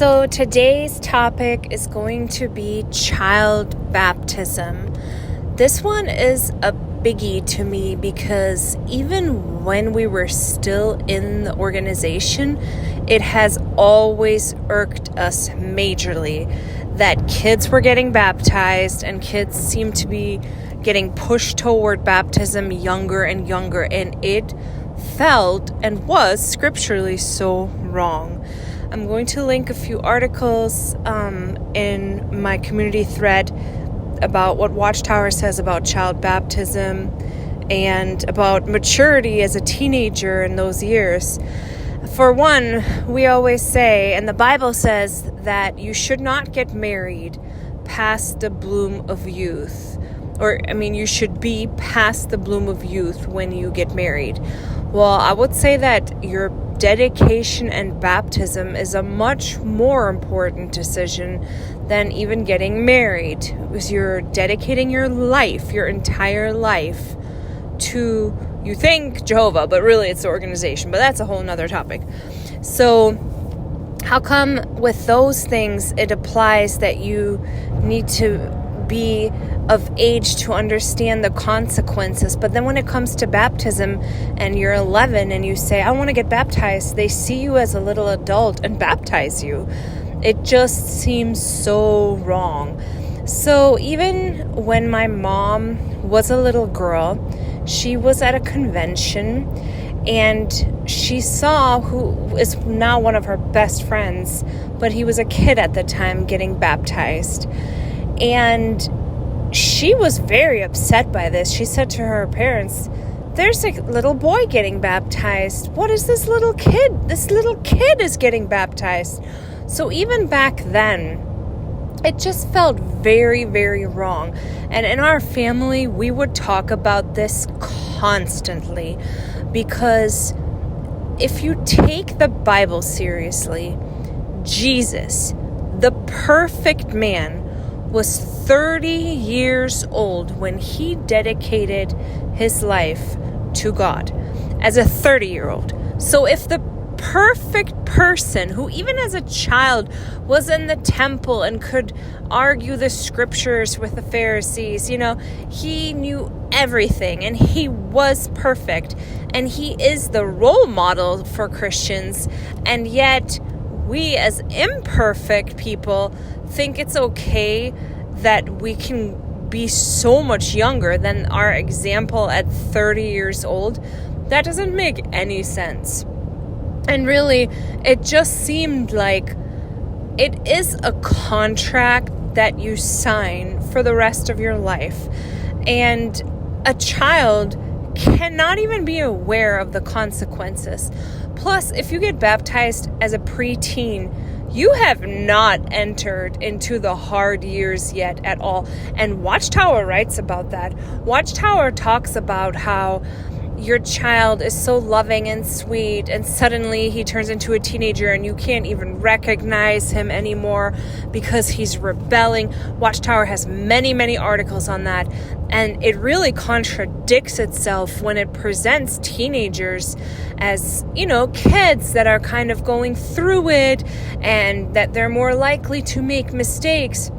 So today's topic is going to be child baptism. This one is a biggie to me because even when we were still in the organization, it has always irked us majorly that kids were getting baptized and kids seem to be getting pushed toward baptism younger and younger, and it felt and was scripturally so wrong. I'm going to link a few articles in my community thread about what Watchtower says about child baptism and about maturity as a teenager in those years. For one, we always say, and the Bible says, that you should not get married past the bloom of youth. You should be past the bloom of youth when you get married. Well, I would say that your dedication and baptism is a much more important decision than even getting married, because you're dedicating your life, your entire life, to, you think, Jehovah, but really it's the organization. But that's a whole nother topic. So how come with those things it applies that you need to be of age to understand the consequences, but then when it comes to baptism and you're 11 and you say, I want to get baptized, they see you as a little adult and baptize you? It just seems so wrong. So even when my mom was a little girl, she was at a convention and she saw who is now one of her best friends, but he was a kid at the time, getting baptized. And she was very upset by this. She said to her parents, there's a little boy getting baptized. What is this little kid? This little kid is getting baptized. So even back then, it just felt very, very wrong. And in our family, we would talk about this constantly, because if you take the Bible seriously, Jesus, the perfect man, was 30 years old when he dedicated his life to God as a 30-year-old. So if the perfect person who even as a child was in the temple and could argue the scriptures with the Pharisees, he knew everything and he was perfect and he is the role model for Christians, and yet we as imperfect people think it's okay that we can be so much younger than our example at 30 years old. That doesn't make any sense. And really, it just seemed like it is a contract that you sign for the rest of your life. And a child cannot even be aware of the consequences. Plus, if you get baptized as a preteen, you have not entered into the hard years yet at all. And Watchtower writes about that. Watchtower talks about how your child is so loving and sweet, and suddenly he turns into a teenager and you can't even recognize him anymore because he's rebelling. Watchtower has many, many articles on that, and it really contradicts itself when it presents teenagers as, kids that are kind of going through it and that they're more likely to make mistakes.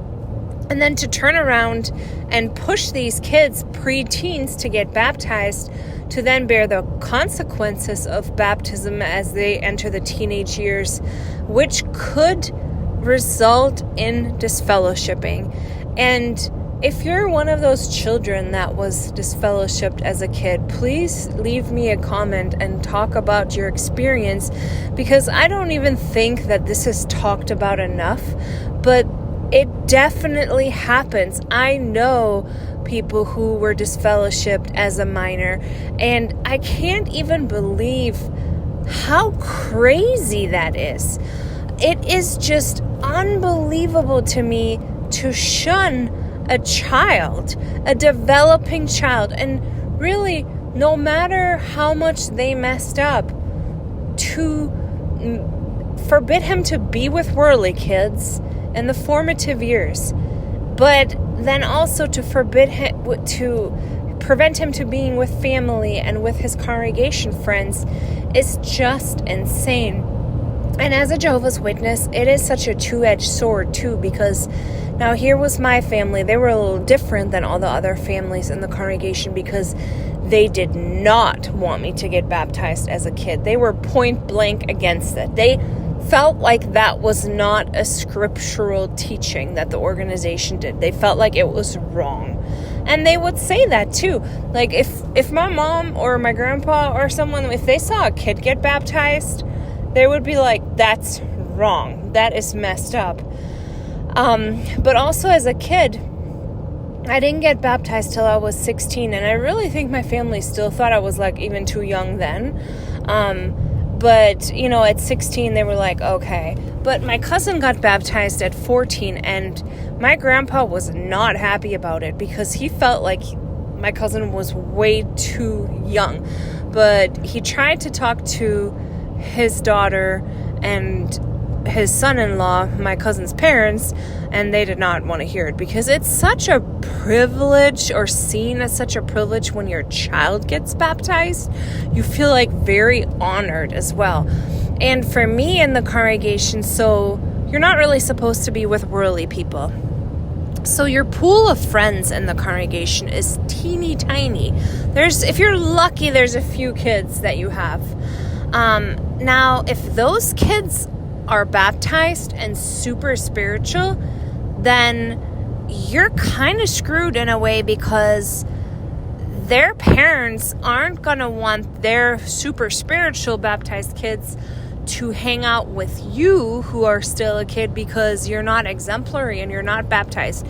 And then to turn around and push these kids, pre-teens, to get baptized, to then bear the consequences of baptism as they enter the teenage years, which could result in disfellowshipping. And if you're one of those children that was disfellowshipped as a kid, please leave me a comment and talk about your experience, because I don't even think that this is talked about enough, but it definitely happens. I know people who were disfellowshipped as a minor, and I can't even believe how crazy that is. It is just unbelievable to me to shun a child, a developing child, and really, no matter how much they messed up, to forbid him to be with worldly kids in the formative years, but then also to forbid him, to prevent him to being with family and with his congregation friends, is just insane. And as a Jehovah's Witness, it is such a two-edged sword too, because now here was my family. They were a little different than all the other families in the congregation because they did not want me to get baptized as a kid. They were point blank against it. They felt like that was not a scriptural teaching that the organization did. They felt like it was wrong. And they would say that too. Like if my mom or my grandpa or someone, if they saw a kid get baptized, they would be like, that's wrong. That is messed up. But also as a kid, I didn't get baptized till I was 16. And I really think my family still thought I was like even too young then. But, at 16, they were like, okay. But my cousin got baptized at 14, and my grandpa was not happy about it because he felt like my cousin was way too young. But he tried to talk to his daughter and his son-in-law, my cousin's parents, and they did not want to hear it because it's such a privilege, or seen as such a privilege, when your child gets baptized. You feel like very honored as well. And for me in the congregation, so you're not really supposed to be with worldly people. So your pool of friends in the congregation is teeny tiny. If you're lucky, there's a few kids that you have. Now, if those kids are baptized and super spiritual, then you're kind of screwed in a way because their parents aren't going to want their super spiritual baptized kids to hang out with you who are still a kid because you're not exemplary and you're not baptized.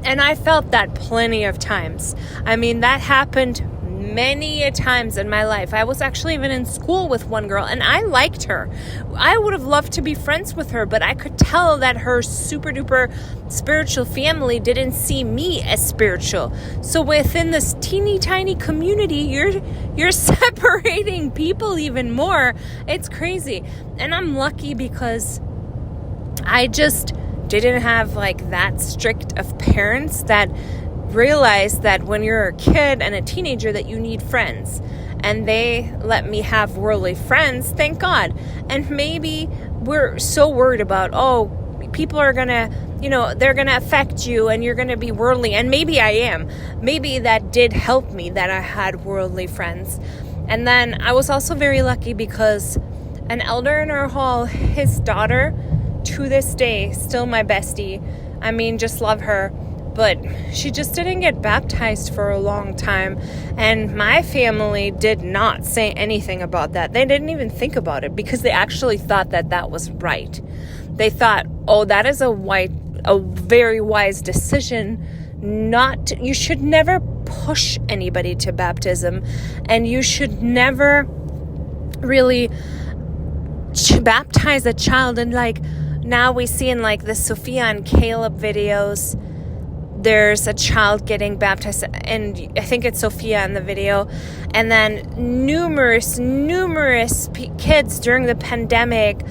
And I felt that plenty of times. I mean, that happened many a times in my life. I was actually even in school with one girl, and I liked her. I would have loved to be friends with her, but I could tell that her super duper spiritual family didn't see me as spiritual. So within this teeny tiny community, you're separating people even more. It's crazy. And I'm lucky because I just didn't have like that strict of parents that realize that when you're a kid and a teenager that you need friends, and they let me have worldly friends, thank God. And maybe we're so worried about, people are gonna, they're gonna affect you and you're gonna be worldly, and maybe I am. Maybe that did help me that I had worldly friends. And then I was also very lucky because an elder in our hall, his daughter, to this day, still my bestie. I mean, just love her. But she just didn't get baptized for a long time. And my family did not say anything about that. They didn't even think about it because they actually thought that that was right. They thought, that is a very wise decision. You should never push anybody to baptism. And you should never really baptize a child. And like now we see in like the Sophia and Caleb videos, there's a child getting baptized, and I think it's Sophia in the video, and then numerous kids during the pandemic,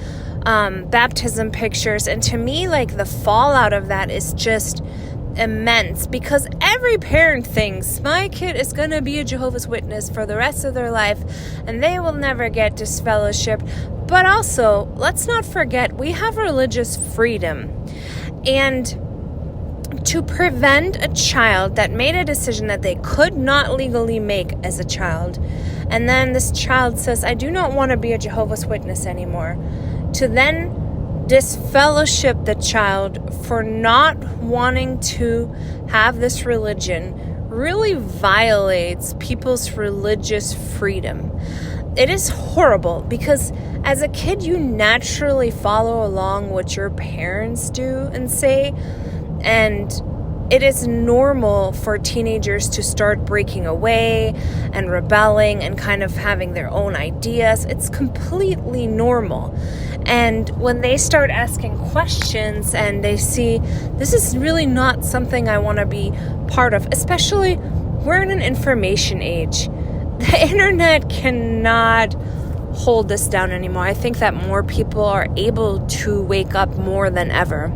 baptism pictures. And to me, like, the fallout of that is just immense because every parent thinks my kid is going to be a Jehovah's Witness for the rest of their life and they will never get disfellowshipped. But also, let's not forget, we have religious freedom. And to prevent a child that made a decision that they could not legally make as a child, and then this child says, I do not want to be a Jehovah's Witness anymore, to then disfellowship the child for not wanting to have this religion really violates people's religious freedom. It is horrible because as a kid, you naturally follow along what your parents do and say. And it is normal for teenagers to start breaking away and rebelling and kind of having their own ideas. It's completely normal. And when they start asking questions and they see this is really not something I want to be part of, especially we're in an information age. The internet cannot hold this down anymore. I think that more people are able to wake up more than ever.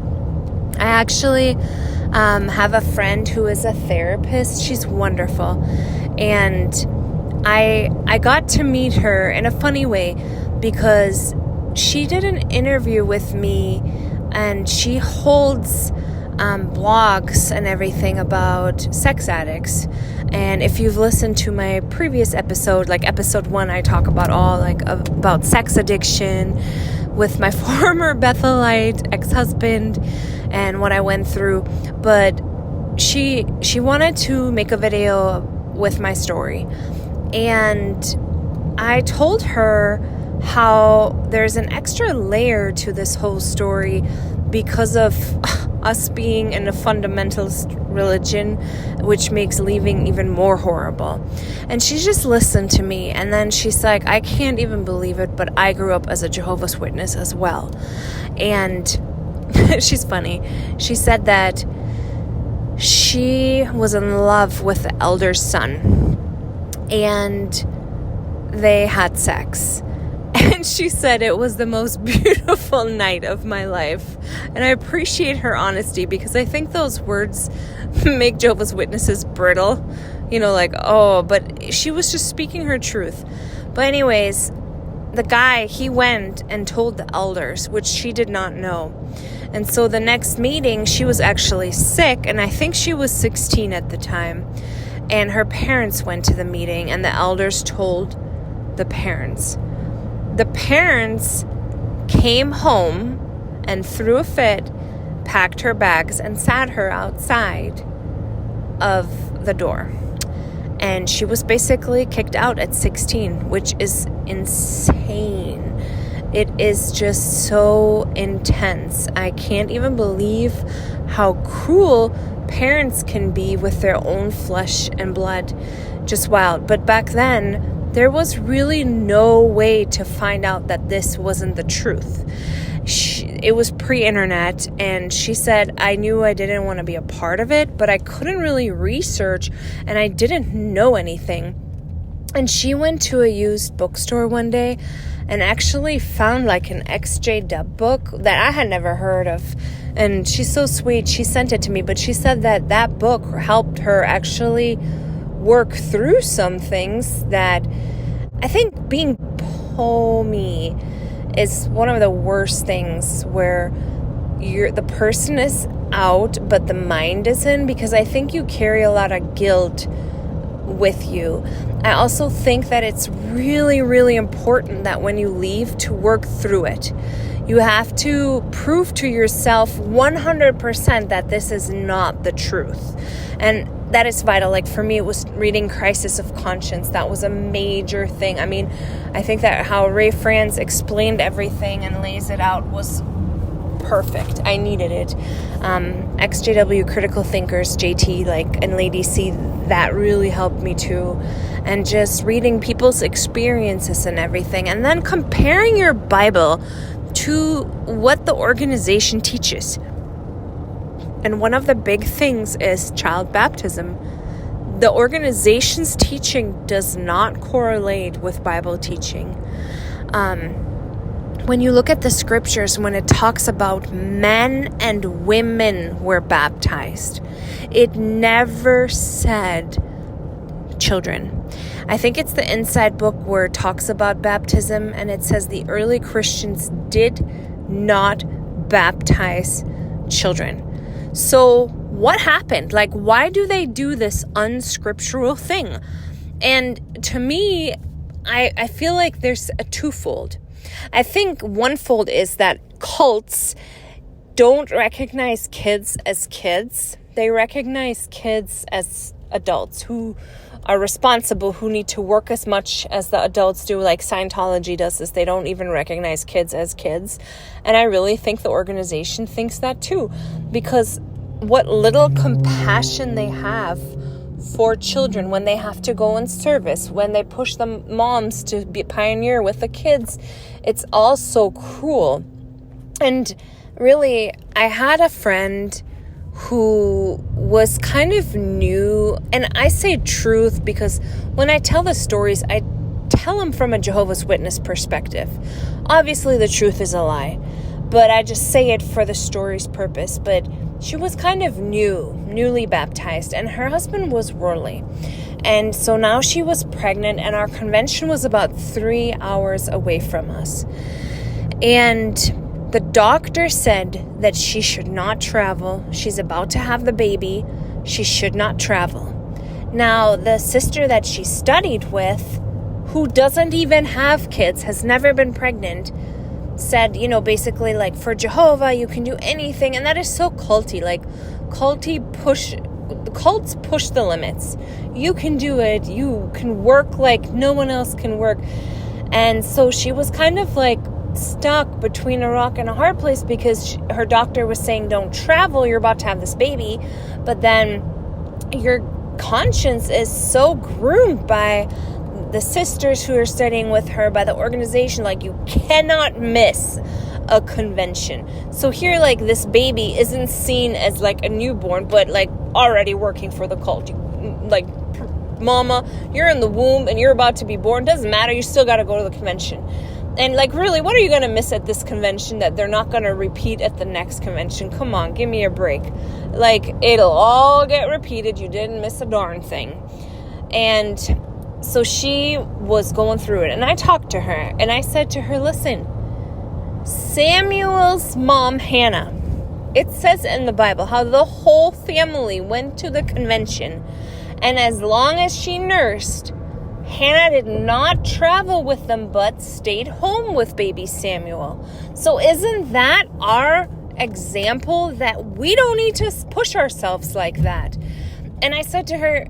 I actually have a friend who is a therapist. She's wonderful. And I got to meet her in a funny way because she did an interview with me, and she holds blogs and everything about sex addicts. And if you've listened to my previous episode, like episode 1, I talk about about sex addiction with my former Bethelite ex-husband and what I went through. But she wanted to make a video with my story, and I told her how there's an extra layer to this whole story because of us being in a fundamentalist religion, which makes leaving even more horrible. And she just listened to me, and then she's like, I can't even believe it, but I grew up as a Jehovah's Witness as well. And she's funny. She said that she was in love with the elder's son, and they had sex. And she said it was the most beautiful night of my life. And I appreciate her honesty, because I think those words make Jehovah's Witnesses brittle. But she was just speaking her truth. But anyways, the guy, he went and told the elders, which she did not know. And so the next meeting, she was actually sick, and I think she was 16 at the time. And her parents went to the meeting, and the elders told the parents. The parents came home and threw a fit, packed her bags, and sat her outside of the door. And she was basically kicked out at 16, which is insane. It is just so intense. I can't even believe how cruel parents can be with their own flesh and blood. Just wild. But back then, there was really no way to find out that this wasn't the truth. It was pre-internet, and she said, I knew I didn't want to be a part of it, but I couldn't really research, and I didn't know anything. And she went to a used bookstore one day and actually found like an Exjw book that I had never heard of. And she's so sweet. She sent it to me, but she said that book helped her actually work through some things that I think being POMI is one of the worst things, where the person is out but the mind is in, because I think you carry a lot of guilt with you. I also think that it's really, really important that when you leave, to work through it. You have to prove to yourself 100% that this is not the truth. And that is vital. Like for me, it was reading Crisis of Conscience. That was a major thing. I mean, I think that how Ray Franz explained everything and lays it out was perfect. I needed it. XJW Critical Thinkers, JT, and Lady C, that really helped me too. And just reading people's experiences and everything. And then comparing your Bible to what the organization teaches. And one of the big things is child baptism. The organization's teaching does not correlate with Bible teaching. When you look at the scriptures, when it talks about men and women were baptized, it never said children. I think it's the Inside book where it talks about baptism, and it says the early Christians did not baptize children. So what happened? Why do they do this unscriptural thing? And to me, I feel like there's a twofold. I think one fold is that cults don't recognize kids as kids. They recognize kids as adults who are responsible, who need to work as much as the adults do. Like Scientology does this. They don't even recognize kids as kids. And I really think the organization thinks that too, because what little compassion they have for children when they have to go in service, when they push the moms to be pioneer with the kids, it's all so cruel. And really, I had a friend who was kind of new, and I say truth because when I tell the stories, I tell them from a Jehovah's Witness perspective. Obviously, the truth is a lie, but I just say it for the story's purpose. But she was kind of newly baptized, and her husband was worldly. And so now she was pregnant, and our convention was about 3 hours away from us. And the doctor said that she should not travel. She's about to have the baby. She should not travel. Now, the sister that she studied with, who doesn't even have kids, has never been pregnant, said, basically like, for Jehovah, you can do anything. And that is so culty. Like, cults push the limits. You can do it. You can work like no one else can work. And so she was kind of like stuck between a rock and a hard place, because her doctor was saying, don't travel, you're about to have this baby. But then your conscience is so groomed by the sisters who are studying with her, by the organization, like, you cannot miss a convention. So here, like, this baby isn't seen as like a newborn, but like already working for the cult. Like, mama, you're in the womb and you're about to be born. Doesn't matter, you still got to go to the convention. And like, really, what are you going to miss at this convention that they're not going to repeat at the next convention? Come on, give me a break. Like, it'll all get repeated. You didn't miss a darn thing. And so she was going through it. And I talked to her and I said to her, listen, Samuel's mom, Hannah, it says in the Bible how the whole family went to the convention. And as long as she nursed, Hannah did not travel with them, but stayed home with baby Samuel. So isn't that our example, that we don't need to push ourselves like that? And I said to her,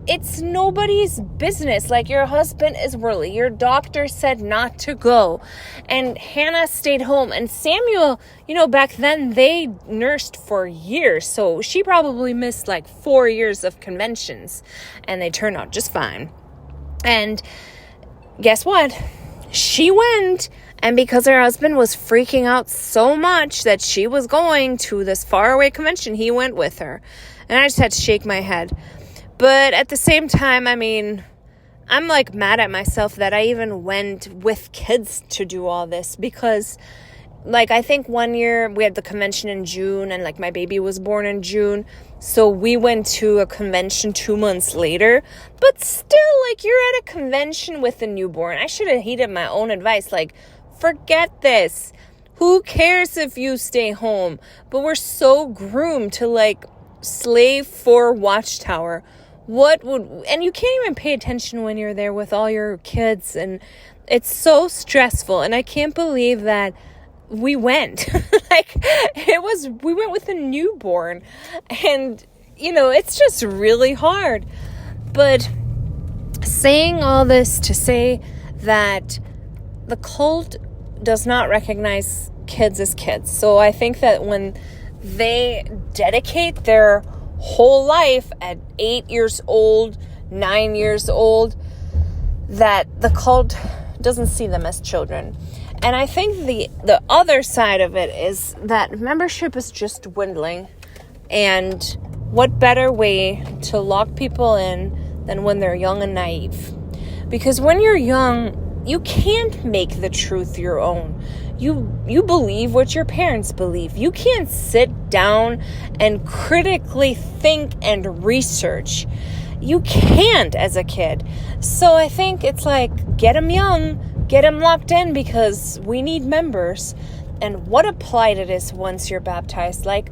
it's nobody's business. Like, your husband is worldly. Your doctor said not to go. And Hannah stayed home. And Samuel, back then they nursed for years. So she probably missed like 4 years of conventions. And they turned out just fine. And guess what? She went, and because her husband was freaking out so much that she was going to this faraway convention, he went with her. And I just had to shake my head. But at the same time, I mean, I'm like mad at myself that I even went with kids to do all this, because like, I think one year we had the convention in June, and like my baby was born in June. So we went to a convention 2 months later. But still, like, you're at a convention with a newborn. I should have heeded my own advice. Like, forget this. Who cares if you stay home? But we're so groomed to like slave for Watchtower. And you can't even pay attention when you're there with all your kids. And it's so stressful. And I can't believe that we went. We went with a newborn, and it's just really hard. But saying all this to say that the cult does not recognize kids as kids. So I think that when they dedicate their whole life at 8 years old, 9 years old, that the cult doesn't see them as children. And I think the other side of it is that membership is just dwindling. And what better way to lock people in than when they're young and naive? Because when you're young, you can't make the truth your own. You believe what your parents believe. You can't sit down and critically think and research. You can't as a kid. So I think it's like, get them young, get them locked in, because we need members. And what a plight it is once you're baptized. Like,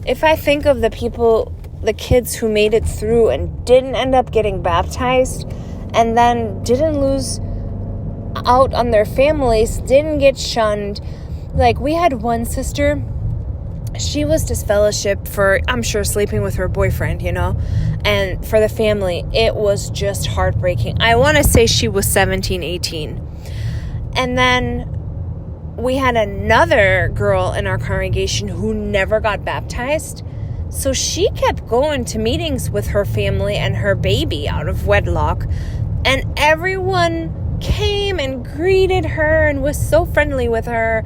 if I think of the kids who made it through and didn't end up getting baptized, and then didn't lose out on their families, didn't get shunned. Like, we had one sister, she was disfellowship for, I'm sure, sleeping with her boyfriend, and for the family, it was just heartbreaking. I want to say she was 17, 18. And then we had another girl in our congregation who never got baptized. So she kept going to meetings with her family and her baby out of wedlock. And everyone came and greeted her and was so friendly with her.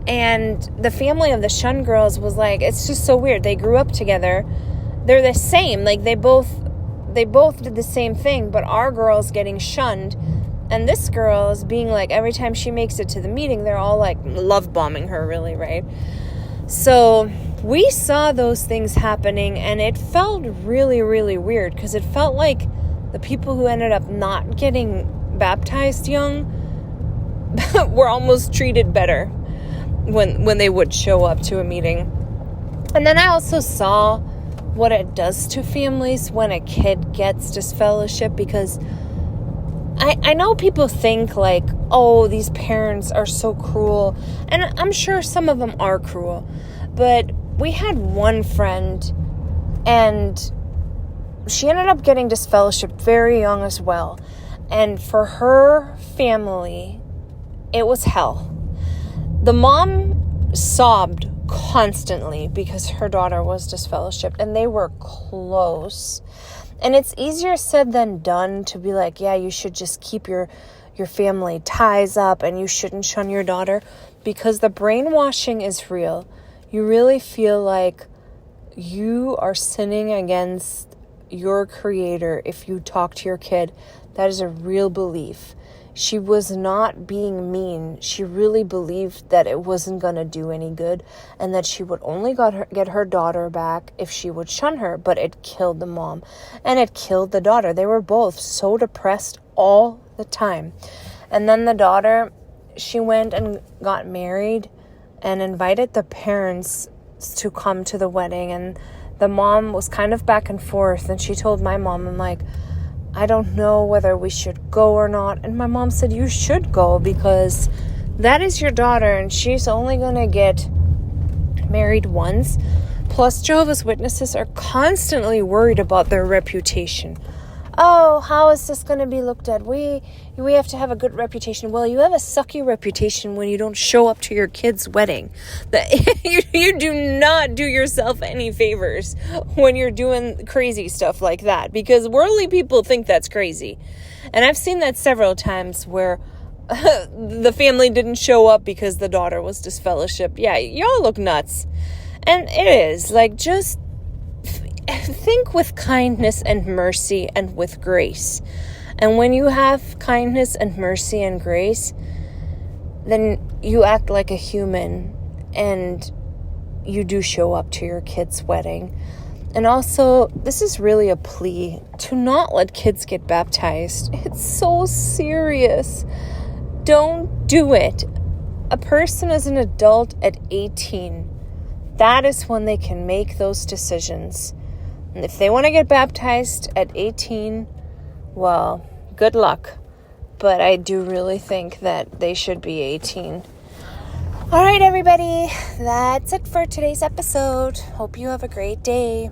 And the family of the Shun girls was like, it's just so weird. They grew up together. They're the same. Like, they both did the same thing, but our girl's getting shunned. And this girl is being like, every time she makes it to the meeting, they're all like love bombing her, really, right? So we saw those things happening, and it felt really, really weird, because it felt like the people who ended up not getting baptized young were almost treated better. when they would show up to a meeting. And then I also saw what it does to families when a kid gets disfellowship, because I know people think like, oh, these parents are so cruel. And I'm sure some of them are cruel. But we had one friend, and she ended up getting disfellowship very young as well. And for her family, it was hell. The mom sobbed constantly because her daughter was disfellowshipped, and they were close. And it's easier said than done to be like, yeah, you should just keep your family ties up and you shouldn't shun your daughter, because the brainwashing is real. You really feel like you are sinning against your creator if you talk to your kid. That is a real belief. She was not being mean. She really believed that it wasn't going to do any good, and that she would only get her daughter back if she would shun her. But it killed the mom, and it killed the daughter. They were both so depressed all the time. And then the daughter, she went and got married and invited the parents to come to the wedding. And the mom was kind of back and forth, and she told my mom, I'm like, I don't know whether we should go or not. And my mom said, you should go, because that is your daughter and she's only going to get married once. Plus, Jehovah's Witnesses are constantly worried about their reputation. Oh, how is this going to be looked at? We have to have a good reputation. Well, you have a sucky reputation when you don't show up to your kid's wedding. You do not do yourself any favors when you're doing crazy stuff like that, because worldly people think that's crazy. And I've seen that several times where the family didn't show up because the daughter was disfellowshipped. Yeah, y'all look nuts. And it is like, just think with kindness and mercy and with grace. And when you have kindness and mercy and grace, then you act like a human and you do show up to your kid's wedding. And also, this is really a plea to not let kids get baptized. It's so serious. Don't do it. A person is an adult at 18. That is when they can make those decisions. And if they want to get baptized at 18, well, good luck. But I do really think that they should be 18. All right, everybody. That's it for today's episode. Hope you have a great day.